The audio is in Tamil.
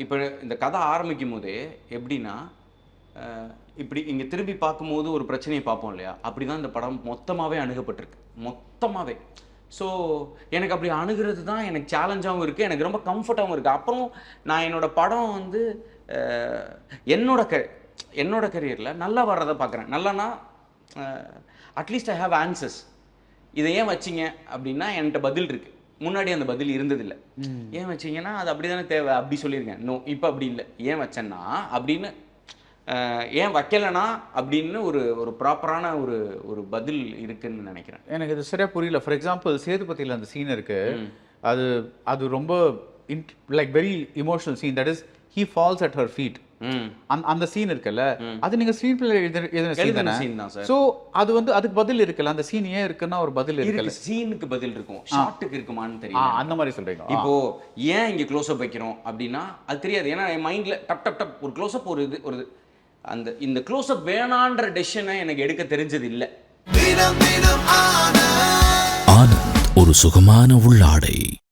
இப்போ இந்த கதை ஆரம்பிக்கும் போதே எப்படின்னா, இப்படி இங்கே திரும்பி பார்க்கும்போது ஒரு பிரச்சனையை பார்ப்போம் இல்லையா? அப்படி தான் இந்த படம் மொத்தமாவே அணுகப்பட்டிருக்கு. மொத்தமாவே. ஸோ எனக்கு அப்படி அணுகுறது தான் எனக்கு சேலஞ்சாகவும் இருக்குது, எனக்கு ரொம்ப கம்ஃபர்ட்டாகவும் இருக்குது. அப்புறம் நான் என்னோட படம் வந்து என்னோட என்னோட கரியரில் நல்லா வர்றதை பார்க்குறேன். நல்லானா அட்லீஸ்ட் ஐ ஹேவ் ஆன்சர்ஸ். இதை ஏன் வச்சிங்க அப்படின்னா என்கிட்ட பதில் இருக்குது. முன்னாடி அந்த பதில் இருந்ததில்லை. ஏன் வச்சிங்கன்னா அது அப்படி தானே தேவை அப்படி சொல்லியிருக்கேன். நோ, இப்போ அப்படி இல்லை. ஏன் வச்சேன்னா அப்படின்னு, ஏன் வைக்கலைனா அப்படின்னு ஒரு ஒரு ப்ராப்பரான ஒரு ஒரு பதில் இருக்குன்னு நினைக்கிறேன். எனக்கு இது சரியாக புரியல. ஃபார் எக்ஸாம்பிள் சேதுபதியில் அந்த சீன் இருக்கு, அது அது ரொம்ப like very emotional scene. That is he falls at her feet. அந்த சீன் இருக்குல்ல, அது நீங்க ஸ்க்ரீன் பிளே எழுதின சீன் தான் சார். சோ அது வந்து அதுக்கு பதில் இருக்குல்ல, அந்த சீன் ஏன் இருக்குன்னா ஒரு பதில் இருக்குல்ல. சீனுக்கு பதில் இருக்கும், ஷாட்டுக்கு இருக்குமான்னு தெரியல. அந்த மாதிரி சொல்றீங்க. இப்போ ஏன் இங்க க்ளோஸ் அப் வைக்கிறோம் அப்படின்னா அது தெரியாது. ஏன்னா என் மைண்ட்ல டப் டப் டப் ஒரு க்ளோஸ் அப் ஒரு அந்த இந்த க்ளோஸ் அப் வேணான்ற டெசிஷனை எனக்கு எடுக்க தெரிஞ்சது இல்லை. ஆனந்த் ஒரு சுகமான உள்ளாடை.